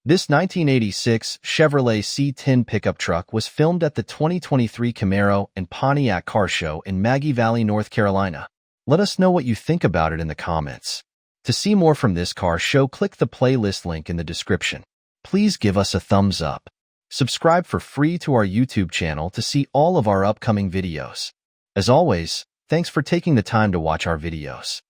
This 1986 Chevrolet C10 pickup truck was filmed at the 2023 Camaro and Pontiac Car Show in Maggie Valley, North Carolina. Let us know what you think about it in the comments. To see more from this car show, click the playlist link in the description. Please give us a thumbs up. Subscribe for free to our YouTube channel to see all of our upcoming videos. As always, thanks for taking the time to watch our videos.